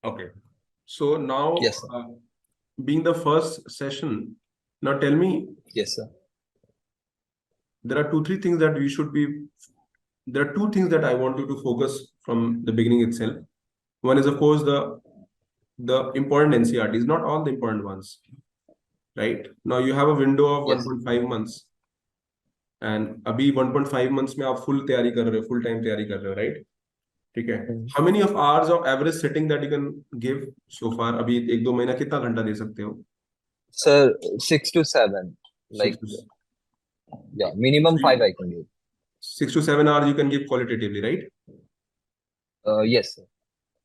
Okay. So now, Yes, sir. being the first session, now tell me, Yes, sir. there are two, three things that we should be, there are two things that I want you to focus from the beginning itself. One is, of course, the important NCRTs, not all the important ones, right? Now you have a window of Yes. 1.5 months, and अभी 1.5 months में आप full तैयारी कर रहे हो, full time तैयारी कर रहे हो, right? ठीक है. Mhm. How many of hours of average sitting that you can give so far? अभी एक दो महीना कितना घंटा दे सकते हो? Sir, 6 to 7. Six Like, to yeah, minimum so 5 I can give. 6 to 7 hours you can give qualitatively, right? Yes, sir.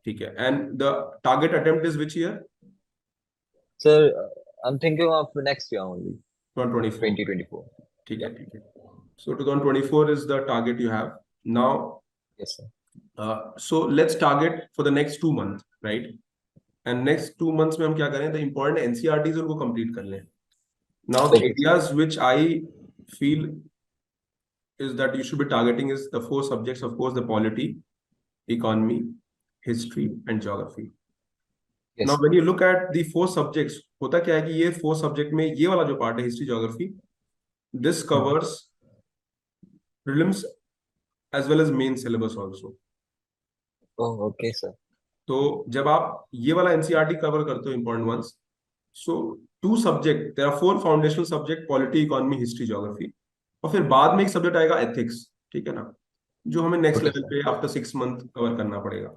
ठीक है. And the target attempt is which year? Sir, I'm thinking of next year only, 2024. 2024. ठीक Yeah. है, ठीक है. So 2024 is the target you have. Now, Yes, sir. so let's target for the next 2 months, right? And next 2 months में हम क्या करें? The important NCRTs उनको complete कर लें. Now the Okay, sir. areas which I feel is that you should be targeting is the four subjects, of course, the polity, economy, history, and geography. Now, Yes, sir. when you look at the four subjects, होता क्या है कि ये four subject में ये वाला जो part है history, geography, this Mhm. covers prelims as well as main syllabus also. Oh, okay, sir. तो जब आप ये वाला एनसीईआरटी कवर करते हो important ones, so two subject, there are four foundational subject, polity, economy, history, geography, और फिर बाद में एक सब्जेक्ट आएगा ethics, ठीक है ना, जो हमें नेक्स्ट Okay, लेवल sir. पे आफ्टर 6 मंथ कवर करना पड़ेगा.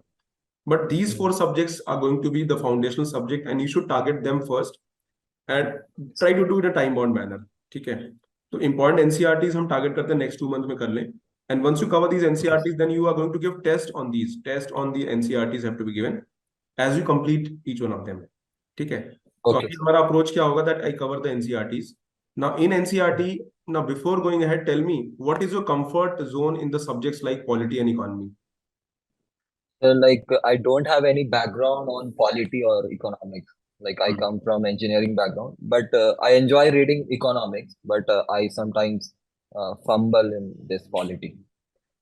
But these Mhm. four subjects are going to be the foundational subject, and you should target them first and try to do it in a time bound manner. ठीक है. तो important NCRTs हम target करते हैं next 2 months में कर लें. And once you cover these Okay, sir. NCRTs, then you are going to give test on these. Test on the NCRTs have to be given as you complete each one of them. ठीक है. तो Okay, अभी sir. हमारा approach क्या होगा? That I cover the NCRTs. Now in NCRT, now before going ahead, tell me what is your comfort zone in the subjects like polity and economy? So, like, I don't have any background on polity or economics. Like, I Hmm. come from engineering background, but I enjoy reading economics, but I sometimes fumble in this polity.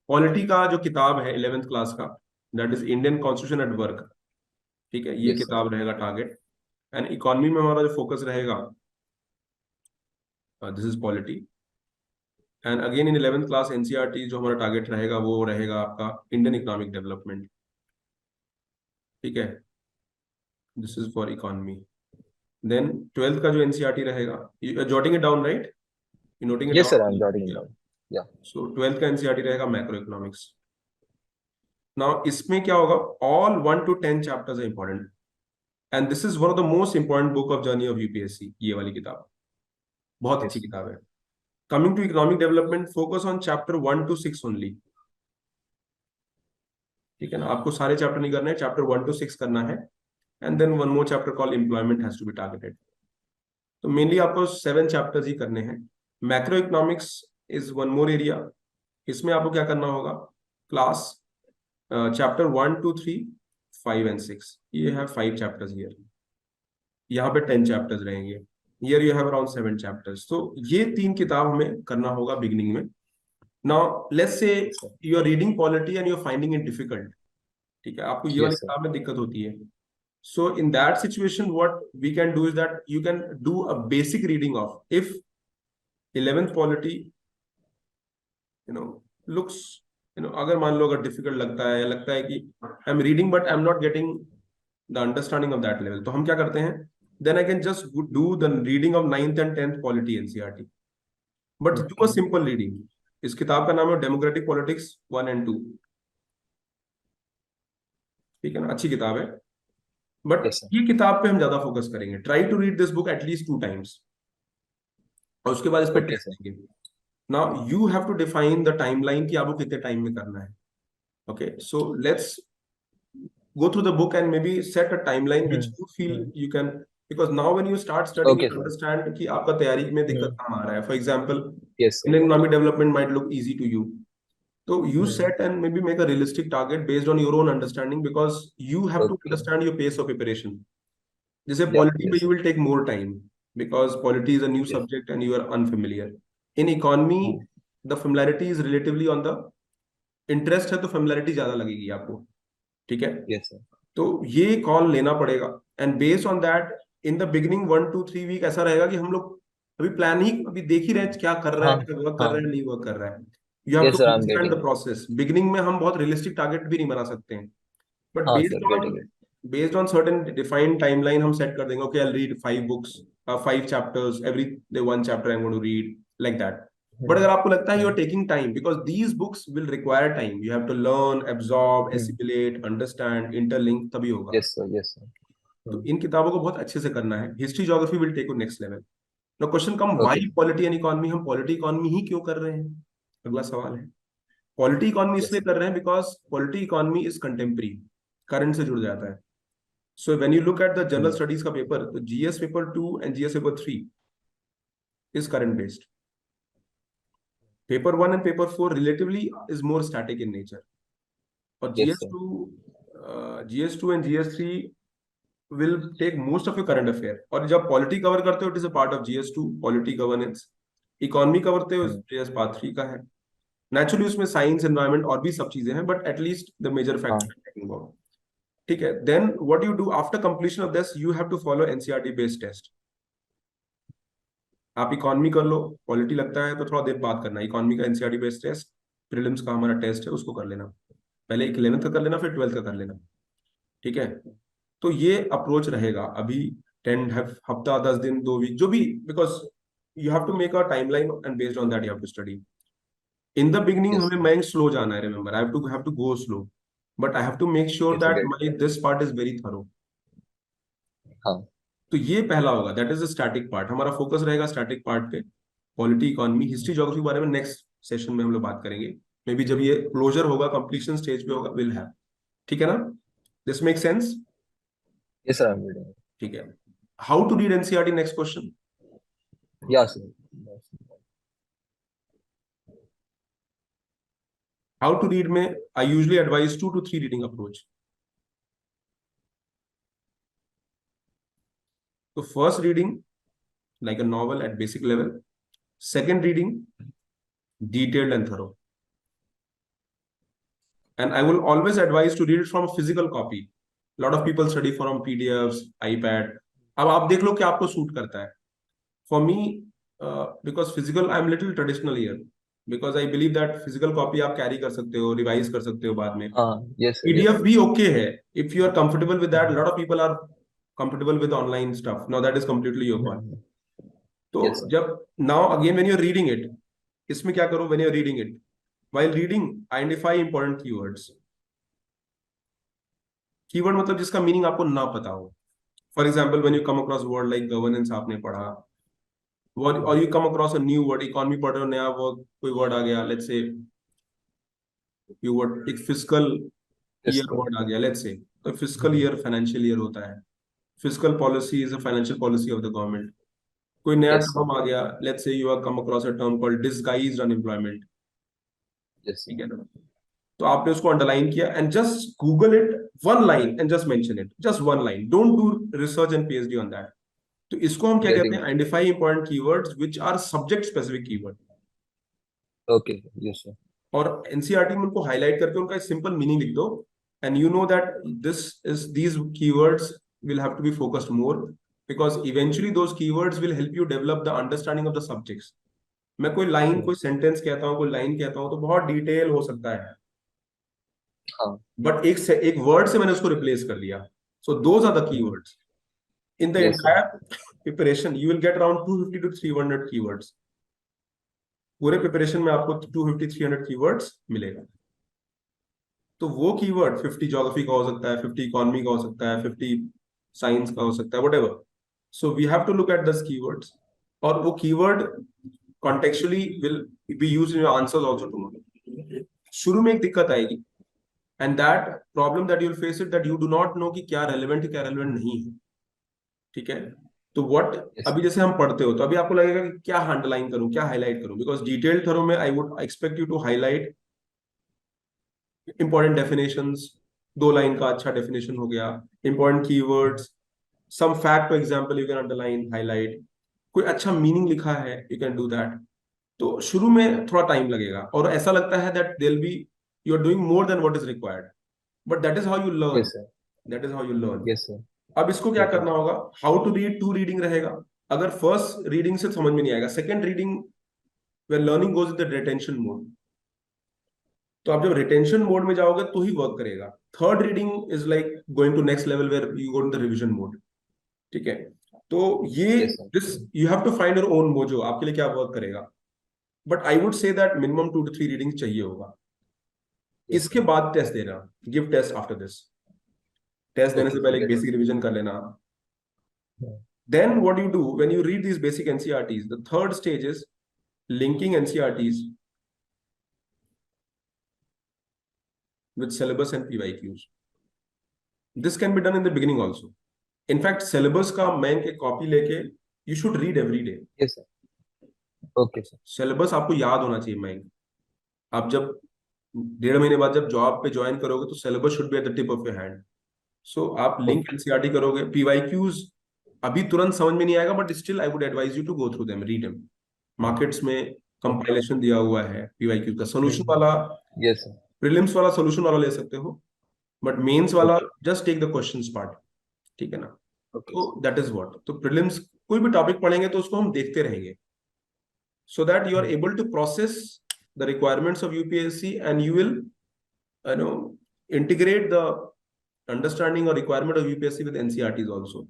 Polity का जो किताब है 11th class का, that is Indian constitution at work, ठीक है, ये Yes, sir. किताब रहेगा टारगेट. एंड इकोनॉमी में हमारा जो फोकस रहेगा, this is polity. And again in 11th class NCERT जो हमारा टारगेट रहेगा वो रहेगा आपका इंडियन इकोनॉमिक डेवलपमेंट, ठीक है. This is for economy. Then 12th का जो एनसीईआरटी रहेगा, you jotting it down, right? You noting it Yes, sir. I'm down? jotting it down. Yeah. So 12th का एनसीईआरटी रहेगा मैक्रो इकोनॉमिक्स. नाउ इसमें क्या होगा? All 1 to 10 chapters are important. And this is one of the most important book of journey of UPSC, ये वाली किताब बहुत अच्छी Yes. किताब है. Coming to economic development, focus on chapter 1 to 6 only, ठीक है ना. आपको सारे चैप्टर नहीं करने हैं, चैप्टर 1 to 6 करना है. And then one more chapter call employment has to be targeted. तो मेनली आपको 7 चैप्टर्स ही करने हैं. Macro economics is one more area. इसमें आपको क्या करना होगा? क्लास चैप्टर 1 to 3, 5 and 6, ये है 5 चैप्टर्स हियर. यहाँ पे 10 चैप्टर्स रहेंगे. Here you have around 7 chapters. तो ये तीन किताब हमें करना होगा बिगिनिंग में. Now let's say Yes, sir. You are reading polity and you are finding it difficult, ठीक है, आपको ये वाली Yes, sir. किताब में दिक्कत होती है. So in that situation what we can do is that you can do a basic reading of if 11th polity you know looks, अगर मान लो अगर डिफिकल्ट लगता है या लगता है कि I am reading but I am not getting the understanding of that level, तो हम क्या करते हैं? Then I can just do the reading of 9th and 10th polity NCERT, but do a Okay. Simple reading. इस किताब का नाम है डेमोक्रेटिक पॉलिटिक्स 1 and 2, ठीक है ना, अच्छी किताब है. But Yes, sir. ये किताब पे हम ज्यादा फोकस करेंगे. Try to read this book at least 2 times, और उसके बाद इस पे Okay, टेस्ट sir. देंगे. Now you have to define the timeline कि आपको कितने टाइम में करना है. Okay, so let's go through the book and maybe set a timeline which Hmm. you feel Hmm. you can, because now when you start studying you Okay, sir. understand कि आपका तैयारी में दिक्कत Hmm. कहाँ आ रहा है. For example, Yes, sir. Indian economic development might look easy to you, so you Hmm. set and maybe make a realistic target based on your own understanding, because you have to Okay. understand your pace of preparation. जैसे Yeah. polity में Yes, you sir. will take more time because polity is a new Yes. subject and you are unfamiliar. In economy Hmm. the familiarity is relatively on the interest है, तो familiarity ज्यादा लगेगी आपको, ठीक है. Yes, sir. तो ये call लेना पड़ेगा, and based on that in the beginning 1 to 3 week ऐसा रहेगा कि हम लोग अभी प्लान ही अभी देख ही रहे हैं क्या कर रहा है, हाँ क्या वर्क कर हाँ, रहा है, नहीं वर्क कर रहा है. You have yes to sir, I'm understand getting the it. Process. बिगिनिंग में हम बहुत रियलिस्टिक टारगेट भी नहीं बना सकते हैं, बट हाँ sir, getting it. based on certain defined timeline हम set कर देंगे. Okay, I'll read 5 books, 5 chapters every day. 1 chapter I'm going to read, like that. But अगर आपको लगता है you are hmm, taking time, because these books will require time, you have to learn, absorb, hmm, assimilate, understand, interlink, तभी होगा. yes sir, yes sir. तो हम्म, इन किताबों को बहुत अच्छे से करना है. History geography will take you next level. Now question come, okay why sir. Polity and economy? हम पॉलिटी इकोनॉमी ही क्यों कर रहे हैं, अगला सवाल है. पॉलिटी इकोनॉमी Yes इसलिए sir. कर रहे हैं because polity economy is contemporary, current से जुड़ जाता है. So when you look at the general hmm, studies का पेपर, तो GS paper 2 and GS paper 3 is current based. Paper 1 and paper 4 relatively is more static in nature. और yes sir. GS2 and GS3 will take most of your current affair. और जब polity cover करते हो, it is a part of GS2 polity governance. Economy cover करते हो, हम्म, GS part 3 का है. Naturally उसमें साइंस, एनवायरमेंट और भी सब चीजें हैं, बट एटलीस्ट द मेजर हाँ फैक्टर. ठीक है. Then what you do after completion of this, you have to follow NCERT based test. आप इकोनॉमी कर लो, पॉलिटी लगता है तो थोड़ा देर बात करना. इकोनॉमी का एनसीईआरटी बेस्ड टेस्ट, प्रीलिम्स का हमारा टेस्ट है, उसको कर लेना. पहले 11th का कर लेना, फिर 12th का कर लेना. ठीक है. तो ये अप्रोच रहेगा अभी. 10 हफ्ता, 10 दिन, 2 वीक, जो भी, because you have to make a timeline and based on that you have to study. In the beginning yes हमें sir. मैं स्लो जाना है. Remember, I have to go slow, but I have to make sure Yes sir, that get my this part is very thorough. हाँ तो ये पहला होगा, that is the static part. हमारा फोकस रहेगा स्टैटिक पार्ट पे. पॉलिटी, इकोनॉमी, हिस्ट्री, ज्योग्राफी के बारे में नेक्स्ट सेशन में हम लोग बात करेंगे. मे बी जब ये क्लोजर होगा, कंप्लीशन स्टेज पे होगा, विल हैव. ठीक है ना? This make sense? yes sir, I'm getting it. ठीक है. How to read NCERT, next question. Yeah sir. How to read में I usually advise 2 to 3 reading approach. तो first reading like a novel at basic level. Second reading, detailed and thorough. And I will always advise to read it from a physical copy. A lot of people study from PDFs, iPad. अब आप देख लो कि आपको suit करता है. For me, because physical, I'm little traditional here. Because I believe that physical copy आप carry कर सकते हो, revise कर सकते हो बाद में. हाँ yes sir, yes PDF sir. भी okay है. If you are comfortable with that, a hmm, lot of people are comfortable with online stuff. Now that is completely your call. हम्म, तो yes sir. जब now again when you're reading it, इसमें क्या करो when you're reading it? While reading, identify important keywords. Keyword मतलब जिसका meaning आपको ना पता हो. For example, when you come across word like governance, आपने पढ़ा, और you come across a new word, economy पढ़ रहे हो, नया वर्ड, कोई वर्ड आ गया, लेट्स से यू वर्ड, एक fiscal Yes year sir. Word आ गया, लेट्स से. तो fiscal hmm, year financial year होता है. Fiscal policy is a financial policy of the government. कोई नया yes sir, टर्म आ गया, let's say you have come across a term called disguised unemployment. yes sir. ठीक है ना? तो आपने उसको अंडरलाइन किया, and just Google it, one line, and just mention it, just one line. Don't do research and PhD on that. तो इसको हम क्या कहते Getting हैं? it. Identify important keywords which are subject specific keyword. Okay, yes sir. और एनसीईआरटी में उनको हाईलाइट करके उनका सिंपल मीनिंग लिख दो, and you know that this is these keywords will have to be focused more, because eventually those keywords will help you develop the understanding of the subjects. मैं कोई लाइन, हम्म, कोई sentence कहता हूँ, कोई line कहता हूँ, तो बहुत डिटेल हो सकता है, हाँ बट एक वर्ड से मैंने उसको रिप्लेस कर दिया. So those are the hmm, keywords. In the yes sir. Entire preparation you will get around 250 to 300 keywords. पूरे प्रिपरेशन में आपको 250-300 कीवर्ड्स मिलेगा. तो वो कीवर्ड 50 ज्योग्राफी का हो सकता है, 50 इकोनॉमी का हो सकता है, 50 साइंस का हो सकता है, whatever. So we have to look at these keywords. और वो keyword contextually will be used in your answers also tomorrow. शुरू में एक दिक्कत आएगी, and that problem that you will face it, that you do not know कि क्या relevant है, क्या रेलेवेंट नहीं है. ठीक है. तो व्हाट, yes अभी जैसे हम पढ़ते हो, तो अभी आपको लगेगा कि क्या अंडरलाइन करूं, क्या हाईलाइट करूं, बिकॉज डिटेल्ड थरो में I would expect you to highlight important definitions. 2 line का अच्छा डेफिनेशन हो गया. Important keywords, some fact for example you can underline, highlight. कोई अच्छा मीनिंग लिखा है, यू कैन डू दैट. तो शुरू में थोड़ा टाइम लगेगा, और ऐसा लगता है that there be, you are doing more than what is required, but that is how you learn. yes sir. That is how you learn. Yes, sir. अब इसको क्या Okay. करना होगा, how to read, to reading रहेगा। अगर first reading से समझ में नहीं आएगा, second reading where learning goes in the retention mode, तो आप जब रिटेंशन मोड में जाओगे तो ही वर्क करेगा। Third reading is like going to next level where you go in the revision mode. ठीक है, तो ये Yes, sir. This you have to find your own mojo, आपके लिए क्या वर्क करेगा। But I would say that minimum 2 to 3 reading चाहिए होगा। Yes, इसके sir. बाद टेस्ट देना, give test after this. Test देने से Okay, sir. पहले एक Yes, sir. बेसिक रिवीजन कर लेना। Yeah. Then what you do when you read these basic NCRTs, the third stage is linking NCRTs with syllabus and PYQs. This can be done in the beginning also. In fact, syllabus का मैं एक copy लेके you should read every day. Yes, sir. Okay, sir. Syllabus आपको याद होना चाहिए। मैं आप जब 1.5 महीने बाद जब जॉब पे ज्वाइन करोगे तो syllabus should be at the tip of your hand. So आप लिंक Okay. एनसीईआरटी करोगे, पीवाईक्यूज अभी तुरंत समझ में नहीं आएगा, but still I would advise you to go through them, read them. Markets में Okay. कंपाइलेशन दिया हुआ है पीवाईक्यू का, सोल्यूशन Hmm. वाला, Yes, sir. प्रीलिम्स वाला सोल्यूशन वाला ले सकते हो, बट मेंस वाला Okay. Just take the questions part. ठीक है ना। Okay, तो sir. दैट इज व्हाट, तो प्रीलिम्स कोई भी टॉपिक पढ़ेंगे तो उसको हम देखते रहेंगे, so that you are Hmm. able to process the requirements of UPSC, and you will integrate the understanding or requirement of UPSC with NCRTs also.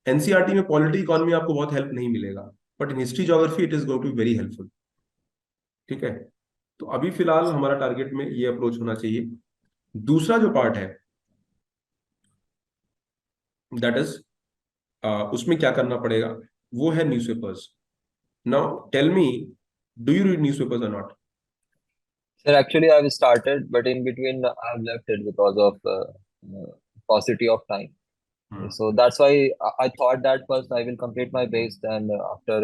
NCRT में पॉलिटी इकोनॉमी आपको बहुत हेल्प नहीं मिलेगा, but in history geography it is going to be very helpful. ठीक है, तो अभी फिलहाल हमारा टारगेट में ये अप्रोच होना चाहिए। दूसरा जो पार्ट है दैट इज उसमें क्या करना पड़ेगा, वो है newspapers. Now tell me, do you read newspapers और not? Sir, actually, I've started, but in between, I've left it because of paucity of time. So that's why I thought that first I will complete my base, and after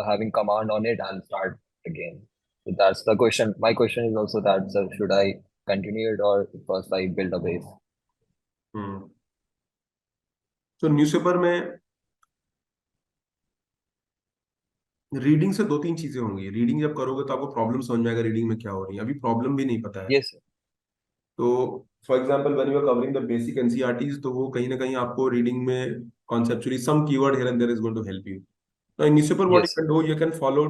having command on it, I'll start again. So that's the question. My question is also that, sir, should I continue it or first I build a base? तो newspaper में reading से 2-3 चीजें होंगी। Reading जब करोगे तो आपको problem समझ में आएगा रीडिंग में क्या हो रही है, अभी प्रॉब्लम भी नहीं पता है। Yes, sir. तो for example when you are covering the basic NCERTs, तो वो कहीं ना कहीं आपको रीडिंग में conceptually some keyword here and there is going to help you. Now in newspaper what you Yes, sir. Can do, you can follow,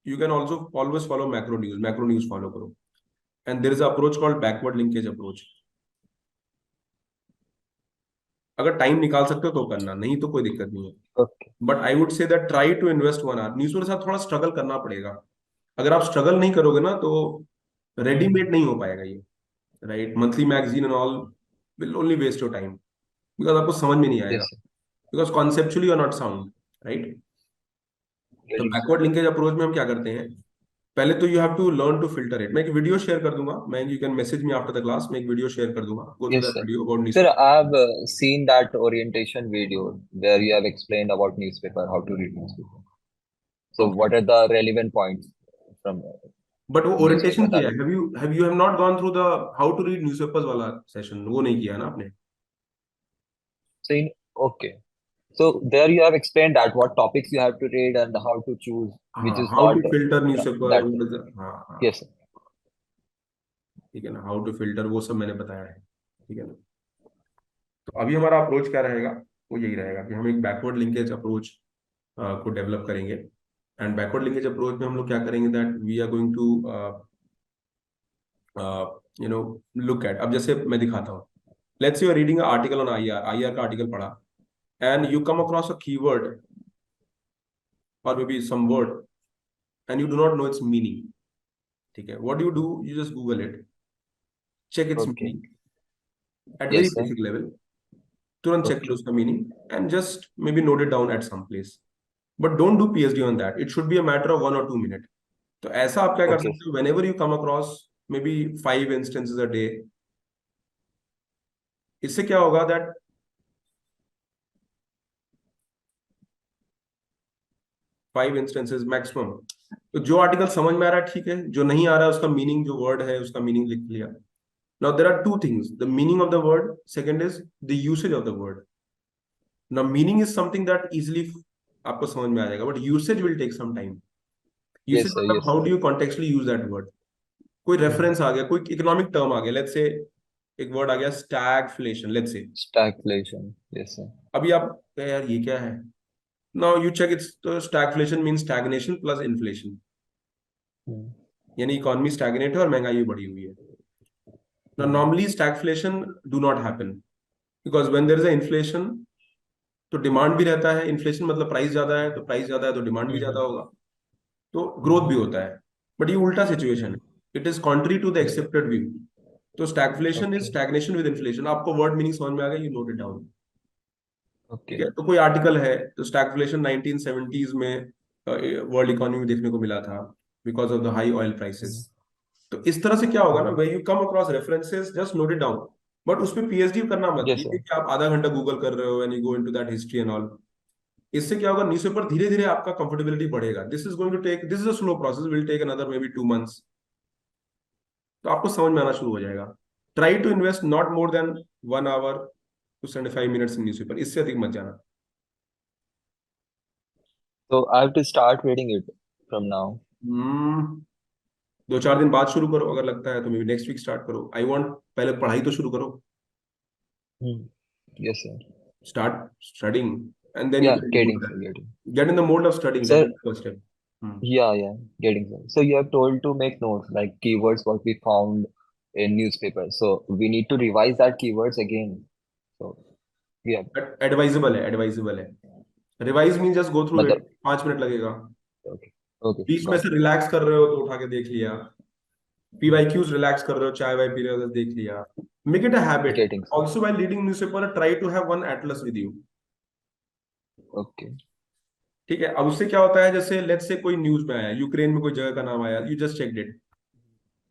you can also always follow macro news, macro news follow करो। And there is a approach called backward linkage approach. अगर time निकाल सकते हो तो करना, नहीं तो कोई दिक्कत नहीं है। Okay. But I would say that try to invest 1 hour. Newspaper के साथ थोड़ा स्ट्रगल करना पड़ेगा। अगर आप स्ट्रगल नहीं करोगे ना तो रेडीमेड नहीं हो पाएगा ये, right. Monthly magazine and all will only waste your time, because आपको समझ में नहीं आएगा, Yes, sir. Because conceptually are not sound, right. तो Very बैकवर्ड लिंकेज अप्रोच में हम क्या करते हैं, पहले तो you have to learn to filter it. मैं एक वीडियो शेयर कर दूंगा, मैं, you can message me after the class, मैं एक वीडियो शेयर कर दूंगा, go through Yes, that sir. Video about Sir, newspaper. I've seen that orientation video where you have explained about newspaper, how to read newspaper. So, okay, what are the relevant points from but वो orientation newspaper किया that? है, have not gone through the how to read newspapers वाला session, वो नहीं किया ना आपने? So, okay. So there you have explained that what topics you have to read and how to choose which हाँ, is how not to filter newspaper, that. हाँ हाँ, Yes, sir. ठीक है ना, हाउ टू फिल्टर वो सब मैंने बताया है। ठीक है ना। तो अभी हमारा अप्रोच क्या रहेगा, वो यही रहेगा कि हम एक बैकवर्ड लिंकेज अप्रोच को डेवलप करेंगे। एंड बैकवर्ड लिंकेज अप्रोच में हम लोग क्या करेंगे, that we are going to look at, अब जैसे मैं दिखाता हूँ, let's you are reading article on IR, IR का आर्टिकल पढ़ा, and you come across a keyword और maybe some word and you do not know its meaning. ठीक है, what you do, you just Google it, check it's Okay. Meaning at very Yes, sir. Basic level, तुरंत check लो Okay. उसका meaning and just maybe note it down at some place, but don't do PhD on that, it should be a matter of 1 or 2 minute. तो ऐसा आप क्या कर Okay, सकते हो, whenever you come across maybe 5 instances a day, इससे क्या होगा दैट 5 इंस्टेंसेस मैक्सिमम, तो जो आर्टिकल समझ में आ रहा है ठीक है, जो नहीं आ रहा है उसका मीनिंग, जो वर्ड है उसका मीनिंग लिख लिया। Now there are 2 things, the meaning of the word, second is the usage of the word. Now meaning is something that easily आपको समझ में आ जाएगा, but usage will take some time. Usage yes, sir. मतलब Yes, how sir. Do you contextually use that word. कोई Hmm. Reference आ गया, कोई इकोनॉमिक टर्म आ गया, लेट्स से एक वर्ड आ गया stagflation, let's say. Stagflation. Yes, sir. अभी आप कहे, यार ये क्या है? नाउ यू चेक इट्स, तो stagflation mean stagnation plus inflation, Hmm. यानी इकोनॉमी स्टैग्नेट है और महंगाई भी बढ़ी हुई है। Now, Hmm. normally stagflation do not happen because when there is a inflation, तो डिमांड भी रहता है। इन्फ्लेशन मतलब प्राइस ज्यादा है, तो प्राइस ज्यादा है तो डिमांड भी ज्यादा Hmm. होगा, तो ग्रोथ भी Hmm. होता है। बट ये उल्टा सिचुएशन है, it is contrary to the Hmm. Accepted view. तो stagflation is Okay. Stagnation with inflation. आपको वर्ड मीनिंग समझ में आ गया, यू नोट इट डाउन। ठीक Okay. है, तो कोई आर्टिकल है, तो स्टैगफ्लेशन 1970s में वर्ल्ड इकोनॉमी में देखने को मिला था because of the high oil Hmm. Prices. तो इस तरह से क्या होगा ना, Hmm. Way you come across references, just note it down. But उसमें पीएचडी करना मत, Yes, ये sir. नहीं कि आप आधा घंटा गूगल कर रहे हो and you go into that history and all. इससे क्या होगा, न्यूज़पेपर धीरे धीरे आपका कंफर्टेबिलिटी बढ़ेगा। This is going to take, this is a slow process, will take another maybe 2 months। तो आपको समझ में आना शुरू हो जाएगा। Try to invest not more than 1 hour to 75 minutes in newspaper, इससे अधिक मत जाना। So I have to start reading it from now. हम्म 2-4 दिन बाद शुरू करो, अगर लगता है तो maybe next week start करो। आई वांट, पहले पढ़ाई तो शुरू करो, Hmm. Yes, sir. start studying, and then you Yeah, can do getting, sir, that. getting. Get in the mode of studying, that is Sir, the first step. Hmm. yeah, yeah, getting, sir. So you have told to make notes like keywords what we found in newspaper. So we need to revise that keywords again. So yeah, advisable है, advisable है। Revise mean just go through it, मतलब 5 minute लगेगा। okay, okay, बीच में got से it. Relax कर रहे हो तो उठा के देख लिया, पीवाईक्यूज रिलैक्स कर रहे हो, चाय वाय पी रहे हो तो देख लिया। Make it a habit. Getting, sir. Also while reading newspaper, try to have one atlas with you. Okay. ठीक है, अब उससे क्या होता है, जैसे लेट्स से कोई न्यूज में आया, यूक्रेन में कोई जगह का नाम आया, यू जस्ट चेक इट।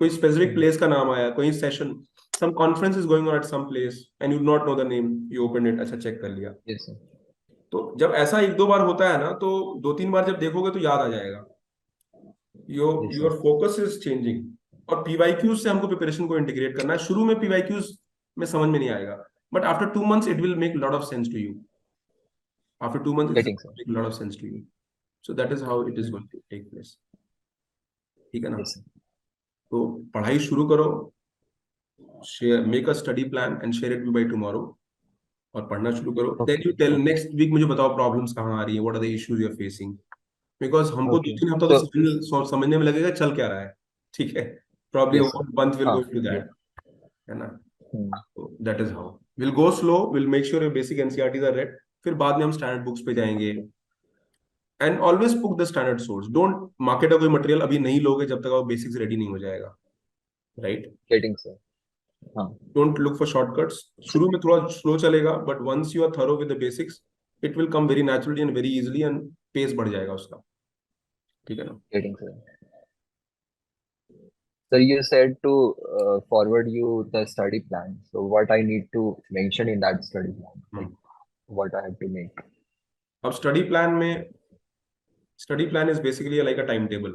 कोई स्पेसिफिक Hmm. प्लेस का नाम आया, कोई session, some conference is going on at some place and you not know the name, you open it, अच्छा चेक कर लिया। Yes, sir. तो जब ऐसा 1-2 बार होता है ना, तो 2-3 बार जब देखोगे तो याद आ जाएगा। Your Yes, sir. Your focus is changing. और पीवाईक्यूज से हमको प्रिपरेशन को इंटीग्रेट करना है। शुरू में पीवाईक्यूज में समझ में नहीं आएगा, but after 2 months it will make lot of sense to you. After 2 months it Getting, sir. Make lot of sense to you. So that is how it is Hmm. Going to take place. ठीक है ना? Yes, sir. तो पढ़ाई शुरू करो, share, make a study plan and share it by tomorrow, और पढ़ना शुरू करो। Then Okay, you tell, okay, next week मुझे बताओ प्रॉब्लम्स कहाँ आ रही है, what are the issues you are facing. Because हमको दो okay. तीन हफ्ता तो So, समझने में लगेगा चल क्या रहा है। ठीक है, probably yes, sir. Month will go to Yeah. That, है ना? Hmm. That is how will go slow, will make sure your basic NCERTs are read. फिर बाद में हम स्टैंडर्ड बुक्स पे जाएंगे। And always book the standard source, don't market का कोई मटेरियल अभी नहीं लोगे जब तक वो बेसिक्स रेडी नहीं हो जाएगा, right? Getting, sir. Huh. Don't look for shortcuts. शुरू में थोड़ा स्लो चलेगा, but once you are thorough with the basics, it will come very naturally and very easily, and pace बढ़ जाएगा उसका। ठीक है ना? Getting, sir. So you said to forward you the study plan. So what I need to mention in that study plan, like hmm. what I have to make. अब study plan में, study plan is basically like a time table.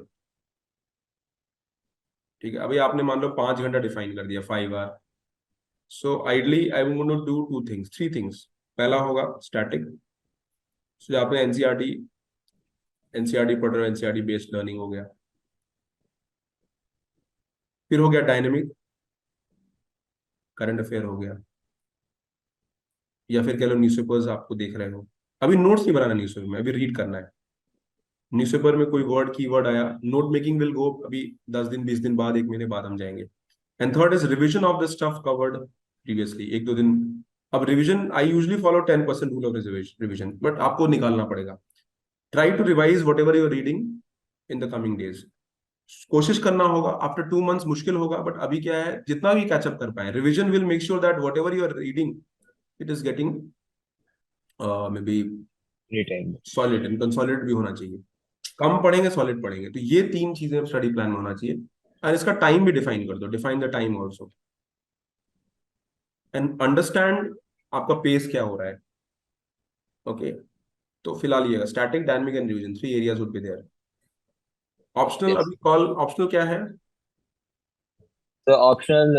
ठीक है, अभी आपने मान लो 5 घंटा define कर दिया, 5 hour। So ideally I am going to do 2 things, 3 things. पहला होगा स्टैटिक। सो आपने एनसीईआरटी पढ़ रहे हो, एनसीईआरटी बेस्ड लर्निंग हो गया। फिर हो गया डायनेमिक, करंट अफेयर हो गया, या फिर कह लो न्यूज़पेपर्स आपको देख रहे हो। अभी नोट्स नहीं बनाना न्यूज़पेपर में, अभी रीड करना है। न्यूज़पेपर में कोई वर्ड कीवर्ड आया, नोट मेकिंग विल गो अभी 10 दिन 20 दिन बाद, 1 महीने बाद हम जाएंगे। And third is revision of the stuff covered previously, 1-2 दिन। अब revision, I usually follow 10% rule of revision, but आपको निकालना पड़ेगा। Try to revise whatever you're reading in the coming days. कोशिश करना होगा, आफ्टर 2 months मुश्किल होगा, बट अभी क्या है, जितना भी कैचअप कर पाए, revision will make sure that whatever you are reading, it is getting maybe Anytime. Solid, and consolidate भी होना चाहिए। कम पढ़ेंगे, सॉलिड पढ़ेंगे, तो ये 3 चीजें स्टडी प्लान में होना चाहिए। और इसका टाइम भी डिफाइन कर दो, define the time also, and understand आपका पेस क्या हो रहा है। ओके, तो फिलहाल ये static, dynamic and revision, 3 areas would be there. Optional, Yes. अभी कॉल ऑप्शनल क्या है? So optional,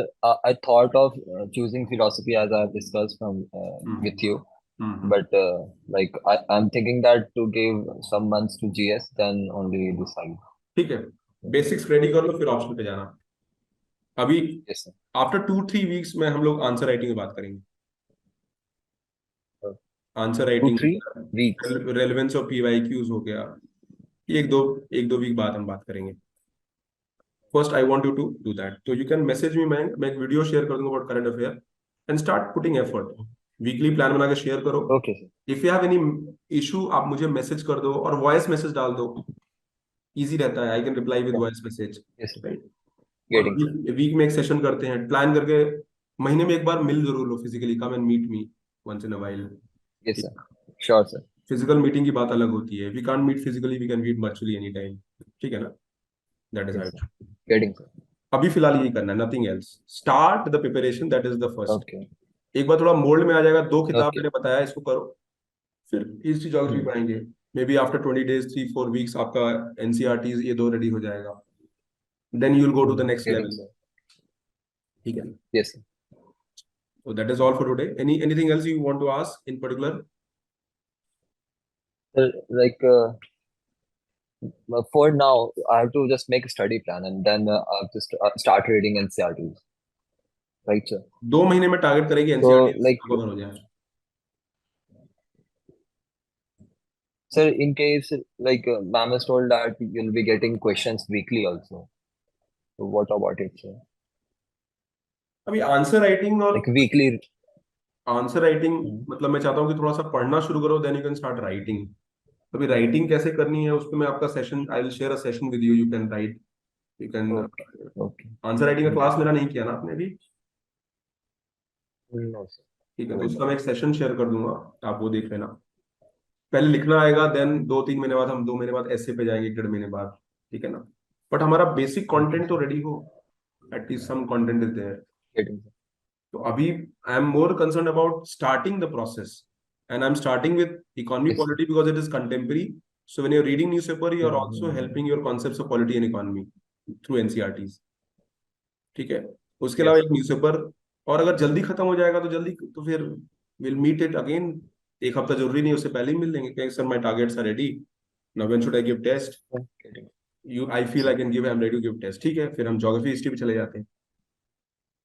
I thought of choosing philosophy as I have discussed from with hmm you, hmm but like I'm thinking that to give some months to GS, then only decide. ठीक है, basics ready कर लो, फिर optional पे जाना। अभी Yes, sir. After 2-3 weeks में हम लोग आंसर राइटिंग की बात करेंगे। Answer 2-3 writing, weeks. Relevance of PYQs हो गया, ये एक दो वीक बाद हम बात करेंगे। First I want you to do that, तो यू कैन मैसेज मी, मैं एक वीडियो शेयर कर दूंगा about current affair and start putting effort. Weekly plan बना के शेयर करो। Okay, sir. If you have any issue आप मुझे मैसेज कर दो और वॉइस मैसेज डाल दो, इजी रहता है, I can reply with Yeah. Voice message, Yes, sir. Right. और Getting, sir. वीक में एक सेशन करते हैं, प्लान करके महीने में एक बार मिल जरूर लो physically, come and meet me once in a while. Yes, sir. Sure, sir. Physical meeting की बात अलग होती है, we can't meet physically, we can meet virtually any time, ठीक है ना, that is Yes, sir. How. Getting, sir. अभी फिलहाल यही करना है, nothing else. Start the preparation, that is the first. Okay. एक बार थोड़ा मोल्ड में आ जाएगा, 2 किताब Okay. मैंने बताया इसको करो, फिर हिस्ट्री ज्योग्राफी Hmm. पढ़ाएंगे। May be after 20 days 3-4 weeks आपका NCERT ये 2 रेडी हो जाएगा, then you will go to the next Getting, level, sir. ठीक है। Yes, sir. So that is all for today. Anything else you want to ask in particular? Sir, like, for now, I have to just make a study plan and then I have to start reading NCERTs. Right, sir? 2 महीने में target करेगी So, NCERT like, cover हो जाए। sir, in case, like, ma'am has told that you'll be getting questions weekly also. So, what about it, sir? अभी answer writing और Like, weekly. Answer writing Hmm. मतलब मैं चाहता हूँ कि थोड़ा सा पढ़ना शुरू करो, then you can start writing. अभी राइटिंग कैसे करनी है उस पर मैं आपका session, I will share a session with you, you can write, you can. Okay. Okay. Answer writing का Hmm. क्लास मेरा नहीं किया ना आपने अभी, No, sir. ठीक है, तो No, उसका no. मैं एक सेशन शेयर कर दूंगा, आप वो देख लेना। पहले लिखना आएगा, देन 2-3 महीने बाद हम 2 महीने बाद ऐसे पे जाएंगे, 1.5 महीने बाद, ठीक है ना। बट हमारा बेसिक Okay, कंटेंट तो sir. रेडी हो, at least some content is there. Getting, sir. तो अभी I am more concern about starting the process, and I am starting with economy Yes, sir. Polity because it is contemporary. So when you are reading newspaper you are also Mm-hmm. Helping your concepts of polity and economy through NCERTs, ठीक है। उसके अलावा Yes, एक newspaper, और अगर जल्दी खत्म हो जाएगा तो जल्दी, तो फिर विल मीट इट अगेन। एक हफ्ता जरूरी नहीं, उससे पहले ही मिल लेंगे, कहेंगे sir my targets are ready, now when should I give test, sir. Getting. You I feel I can give, I am ready to give test, ठीक है, फिर हम ज्योग्राफी हिस्ट्री पे चले जाते हैं,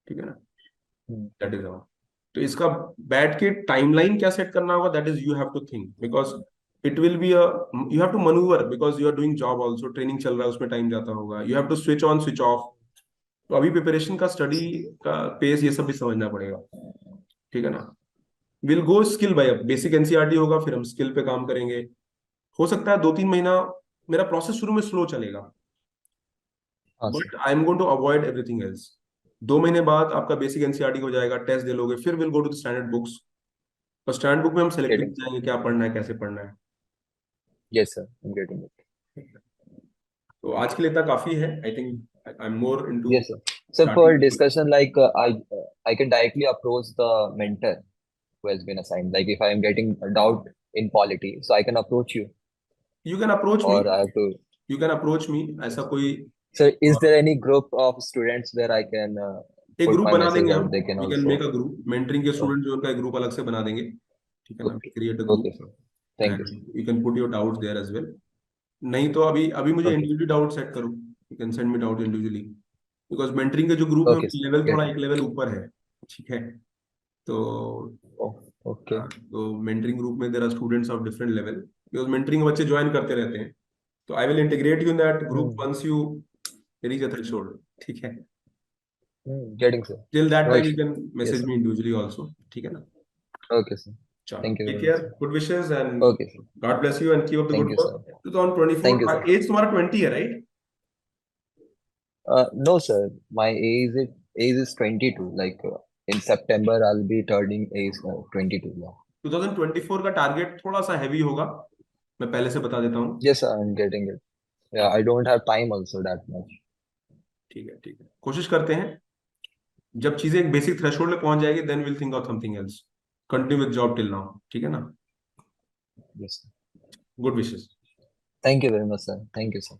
ठीक है ना, Hmm. That is all. तो इसका बैठ के टाइमलाइन क्या सेट करना होगा, that is you have to think, because it will be a, you have to maneuver, because you are doing job also, training चल रहा है उसमें टाइम जाता होगा, you have to switch on switch off. तो अभी प्रिपरेशन का, study का पेस, ये सब भी समझना पड़ेगा, ठीक है ना। Will go skill by, basic NCERT होगा, फिर हम स्किल पे काम करेंगे। हो सकता है 2-3 महीना मेरा प्रोसेस शुरू में स्लो चलेगा, हाँ, sir. But I am going to avoid everything else. 2 महीने बाद आपका बेसिक NCERT हो जाएगा, टेस्ट दे लोगे, फिर will go to the standard books, और स्टैंडर्ड बुक में हम सेलेक्टिव Getting, sir. जाएंगे क्या पढ़ना है, कैसे पढ़ना है। Yes, sir. I'm getting it. तो आज के लिए इतना काफी है, I think I am more into Yes, sir. So for starting. discussion, like, I can directly approach the mentor who has been assigned. Like, if I am getting a doubt in polity, so I can approach you, you can approach me, or I have to. You can approach me, ऐसा कोई, So is there any group of students where I can एक put group my बना message देंगे or हम, they can we can make also? A group, mentoring के Oh, student जो उनका एक ग्रुप अलग से बना देंगे, ठीक है ना, okay. Create a Okay, group sir. Thank you, sir. And you can put your doubts there as well. नहीं तो अभी अभी मुझे Okay, इंडिविजुअली डाउट सेट करो, you can send me doubt individually, because mentoring के जो ग्रुप है okay, उनकी sir. लेवल थोड़ा Getting. एक लेवल ऊपर है, ठीक है। तो Oh, okay. तो मेंटरिंग ग्रुप में there are students of different level, because mentoring बच्चे ज्वाइन करते रहते हैं, तो I will integrate you in that group Hmm. Once you reach a threshold, ठीक है। Getting, sir. Till that No time you issue. Can Yes, message sir. Me individually also, ठीक है ना। Okay, sir. चलो, Thank you take very much, care, sir. Good wishes and Okay, sir. God bless you and keep up the Thank good you, sir. Work. 2024 Thank you, sir. As तुम्हारा 20 है, right? No, sir. My age is 22. Like, in September, I'll be turning age 22. Yeah. 2024 का target थोड़ा सा heavy होगा, मैं पहले से बता देता हूँ, Yes, sir, I'm getting it. Yeah, I don't have time also that much. ठीक है, ठीक है, कोशिश करते हैं, जब चीजें एक बेसिक थ्रेशोल्ड पे पहुंच जाएगी then will think of something else, continue with job till now, ठीक है ना। Yes, sir. Good wishes. Thank you very much, sir. Thank you, sir.